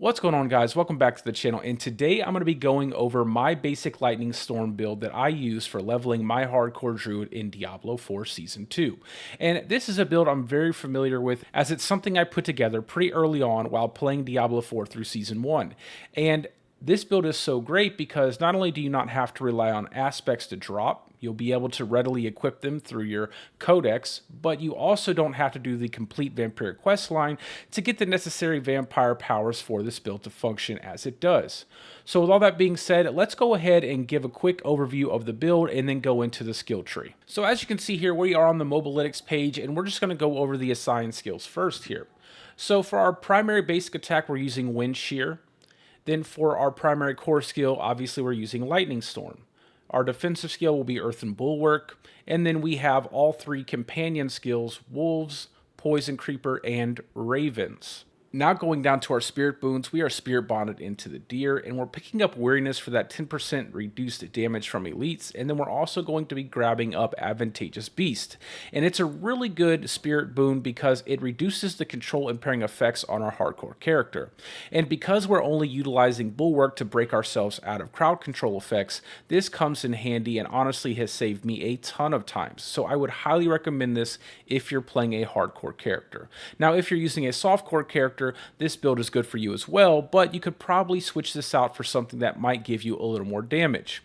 What's going on, guys? Welcome back to the channel, and today I'm going to be going over my basic Lightning Storm build that I use for leveling my hardcore druid in Diablo 4 Season 2. And this is a build I'm very familiar with, as it's something I put together pretty early on while playing Diablo 4 through Season 1. And this build is so great because not only do you not have to rely on aspects to drop, you'll be able to readily equip them through your codex, but you also don't have to do the complete Vampiric quest line to get the necessary vampire powers for this build to function as it does. So with all that being said, let's go ahead and give a quick overview of the build and then go into the skill tree. So as you can see here, we are on the Mobalytics page, and we're just going to go over the assigned skills first here. So for our primary basic attack, we're using Wind Shear. Then for our primary core skill, obviously we're using Lightning Storm. Our defensive skill will be Earthen Bulwark, and then we have all three companion skills, Wolves, Poison Creeper, and Ravens. Now going down to our spirit boons, we are spirit bonded into the deer, and we're picking up weariness for that 10% reduced damage from elites, and then we're also going to be grabbing up advantageous beast. And it's a really good spirit boon because it reduces the control impairing effects on our hardcore character. And because we're only utilizing bulwark to break ourselves out of crowd control effects, this comes in handy and honestly has saved me a ton of times. So I would highly recommend this if you're playing a hardcore character. Now if you're using a softcore character, this build is good for you as well, but you could probably switch this out for something that might give you a little more damage.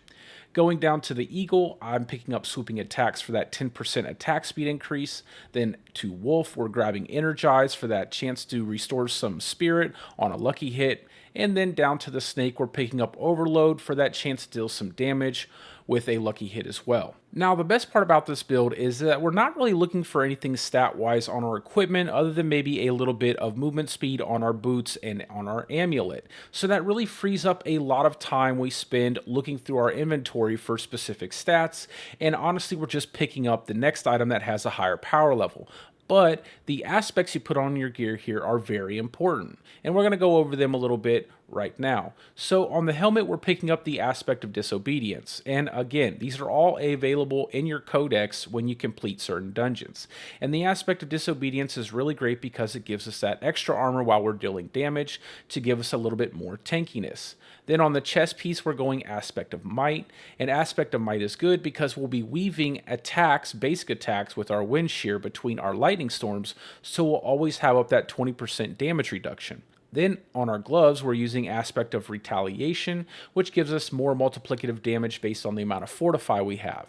Going down to the Eagle, I'm picking up swooping attacks for that 10% attack speed increase. Then to Wolf, we're grabbing Energize for that chance to restore some spirit on a lucky hit. And then down to the Snake, we're picking up Overload for that chance to deal some damage with a lucky hit as well. Now, the best part about this build is that we're not really looking for anything stat-wise on our equipment other than maybe a little bit of movement speed on our boots and on our amulet. So that really frees up a lot of time we spend looking through our inventory for specific stats, and honestly, we're just picking up the next item that has a higher power level. But the aspects you put on your gear here are very important, and we're going to go over them a little bit right now. So on the helmet, we're picking up the aspect of disobedience, and again, these are all available in your codex when you complete certain dungeons. And the aspect of disobedience is really great because it gives us that extra armor while we're dealing damage to give us a little bit more tankiness. Then on the chest piece, we're going aspect of might, and aspect of might is good because we'll be weaving attacks, basic attacks, with our wind shear between our lightning storms, so we'll always have up that 20% damage reduction. Then on our gloves, we're using aspect of retaliation, which gives us more multiplicative damage based on the amount of fortify we have.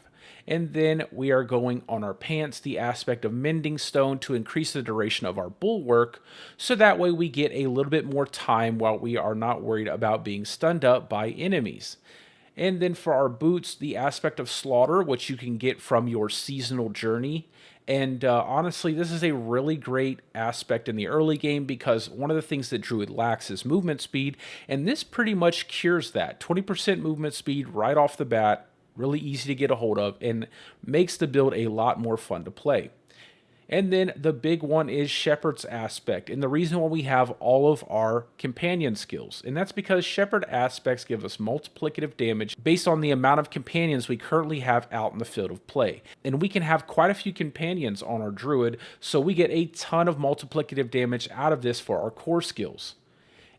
And then we are going on our pants, the aspect of mending stone to increase the duration of our bulwark, so that way we get a little bit more time while we are not worried about being stunned up by enemies. And then for our boots, the aspect of slaughter, which you can get from your seasonal journey. And honestly, this is a really great aspect in the early game because one of the things that Druid lacks is movement speed, and this pretty much cures that. 20% movement speed right off the bat, really easy to get a hold of, and makes the build a lot more fun to play. And then the big one is Shepherd's aspect, and the reason why we have all of our companion skills. And that's because Shepherd aspects give us multiplicative damage based on the amount of companions we currently have out in the field of play. And we can have quite a few companions on our druid, so we get a ton of multiplicative damage out of this for our core skills.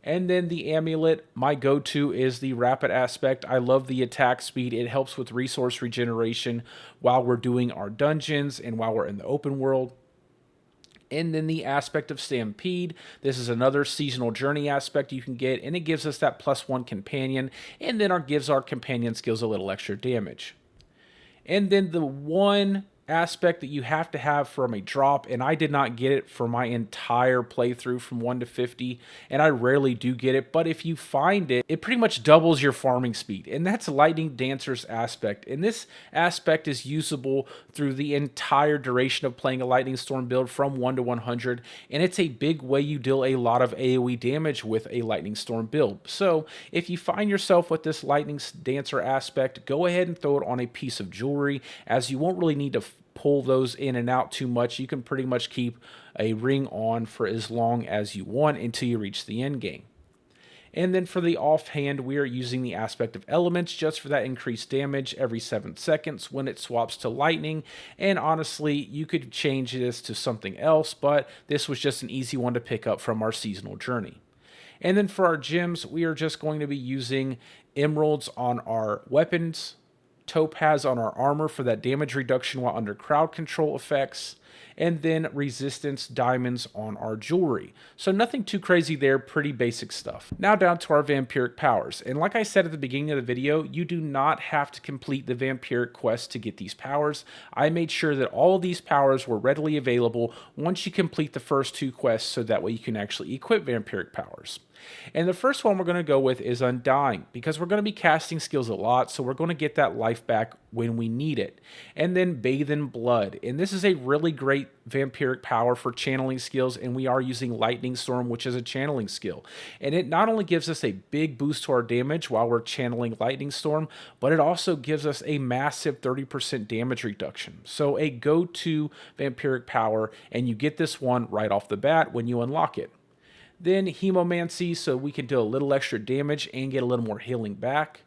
And then the amulet, my go-to is the rapid aspect. I love the attack speed. It helps with resource regeneration while we're doing our dungeons and while we're in the open world. And then the aspect of Stampede. This is another seasonal journey aspect you can get, and it gives us that +1 companion, and then gives our companion skills a little extra damage. And then the one aspect that you have to have from a drop, and I did not get it for my entire playthrough from 1 to 50, and I rarely do get it, but if you find it, it pretty much doubles your farming speed, and that's Lightning Dancer's aspect. And this aspect is usable through the entire duration of playing a Lightning Storm build from 1 to 100, and it's a big way you deal a lot of AoE damage with a Lightning Storm build. So if you find yourself with this Lightning Dancer aspect, go ahead and throw it on a piece of jewelry, as you won't really need to pull those in and out too much. You can pretty much keep a ring on for as long as you want until you reach the end game. And then for the offhand, we are using the aspect of elements just for that increased damage every 7 seconds when it swaps to lightning. And honestly, you could change this to something else, but this was just an easy one to pick up from our seasonal journey. And then for our gems, we are just going to be using emeralds on our weapons, topaz on our armor for that damage reduction while under crowd control effects, and then resistance diamonds on our jewelry. So nothing too crazy there, pretty basic stuff. Now down to our vampiric powers. And like I said at the beginning of the video, you do not have to complete the vampiric quest to get these powers. I made sure that all of these powers were readily available once you complete the first 2 quests, so that way you can actually equip vampiric powers. And the first one we're going to go with is Undying, because we're going to be casting skills a lot, so we're going to get that life back when we need it. And then Bathe in Blood, and this is a really great vampiric power for channeling skills, and we are using Lightning Storm, which is a channeling skill. And it not only gives us a big boost to our damage while we're channeling Lightning Storm, but it also gives us a massive 30% damage reduction. So a go-to vampiric power, and you get this one right off the bat when you unlock it. Then Hemomancy, so we can do a little extra damage and get a little more healing back.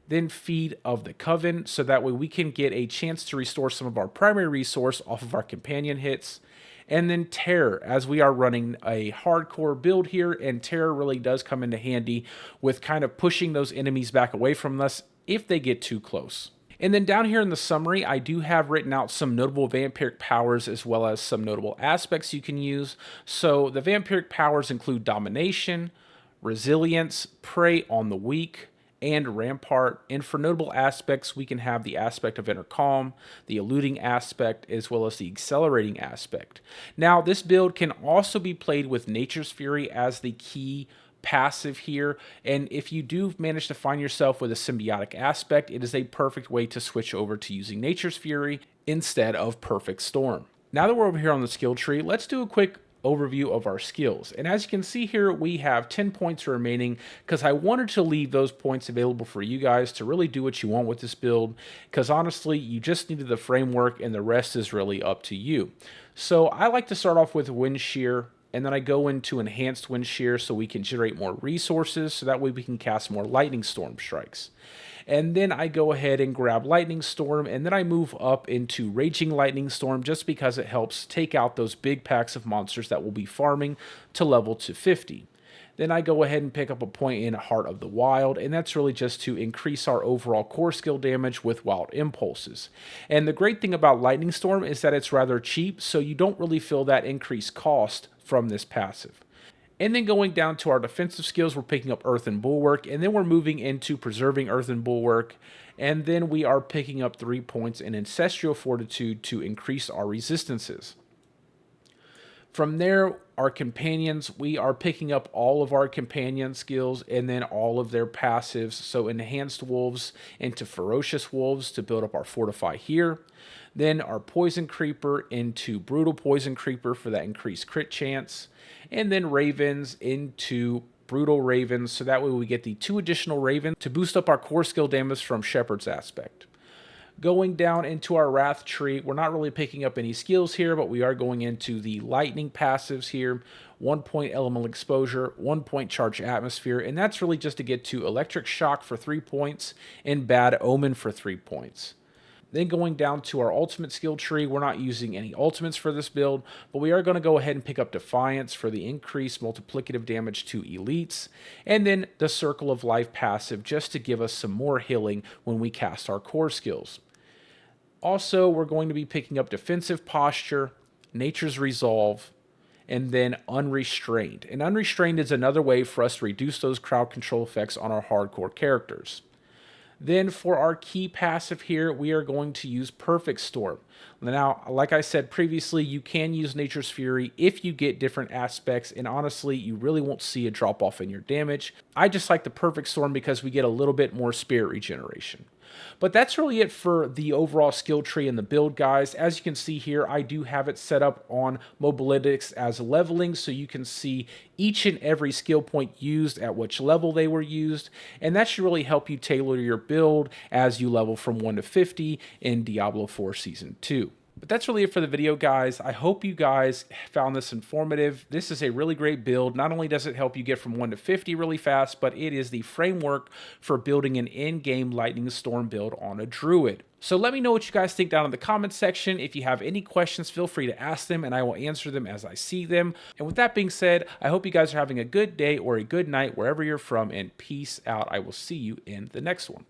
Then Feed of the Coven, so that way we can get a chance to restore some of our primary resource off of our companion hits. And then Terror, as we are running a hardcore build here, and Terror really does come into handy with kind of pushing those enemies back away from us if they get too close. And then down here in the summary, I do have written out some notable vampiric powers as well as some notable aspects you can use. So the vampiric powers include Domination, Resilience, Prey on the Weak, and Rampart. And for notable aspects, we can have the aspect of Inner Calm, the Eluding aspect, as well as the Accelerating aspect. Now, this build can also be played with Nature's Fury as the key passive here, and if you do manage to find yourself with a symbiotic aspect, it is a perfect way to switch over to using Nature's Fury instead of Perfect Storm. Now that we're over here on the skill tree, let's do a quick overview of our skills. And as you can see here, we have 10 points remaining because I wanted to leave those points available for you guys to really do what you want with this build, because honestly, you just needed the framework and the rest is really up to you. So I like to start off with Wind Shear, and then I go into Enhanced Wind Shear so we can generate more resources, so that way we can cast more Lightning Storm strikes. And then I go ahead and grab Lightning Storm, and then I move up into Raging Lightning Storm just because it helps take out those big packs of monsters that will be farming to level to 50. Then I go ahead and pick up a point in Heart of the Wild, and that's really just to increase our overall core skill damage with Wild Impulses. And the great thing about Lightning Storm is that it's rather cheap, so you don't really feel that increased cost from this passive. And then going down to our defensive skills, we're picking up Earthen Bulwark, and then we're moving into Preserving Earthen Bulwark, and then we are picking up 3 points in Ancestral Fortitude to increase our resistances. From there, our companions, we are picking up all of our companion skills and then all of their passives. So Enhanced Wolves into Ferocious Wolves to build up our Fortify here. Then our Poison Creeper into Brutal Poison Creeper for that increased crit chance. And then Ravens into Brutal Ravens, so that way we get the 2 additional Ravens to boost up our core skill damage from Shepherd's aspect. Going down into our Wrath tree, we're not really picking up any skills here, but we are going into the lightning passives here. 1 point elemental exposure, 1 point charged atmosphere, and that's really just to get to electric shock for 3 points and bad omen for 3 points. Then going down to our ultimate skill tree, we're not using any ultimates for this build, but we are going to go ahead and pick up Defiance for the increased multiplicative damage to elites, and then the Circle of Life passive just to give us some more healing when we cast our core skills. Also, we're going to be picking up Defensive Posture, Nature's Resolve, and then Unrestrained. And Unrestrained is another way for us to reduce those crowd control effects on our hardcore characters. Then for our key passive here, we are going to use Perfect Storm. Now, like I said previously, you can use Nature's Fury if you get different aspects, and honestly, you really won't see a drop off in your damage. I just like the Perfect Storm because we get a little bit more spirit regeneration. But that's really it for the overall skill tree and the build, guys. As you can see here, I do have it set up on Mobalytics as leveling, so you can see each and every skill point used, at which level they were used, and that should really help you tailor your build as you level from 1 to 50 in Diablo 4 Season 2. But that's really it for the video, guys. I hope you guys found this informative. This is a really great build. Not only does it help you get from 1 to 50 really fast, but it is the framework for building an in-game Lightning Storm build on a Druid. So let me know what you guys think down in the comments section. If you have any questions, feel free to ask them and I will answer them as I see them. And with that being said, I hope you guys are having a good day or a good night wherever you're from, and peace out. I will see you in the next one.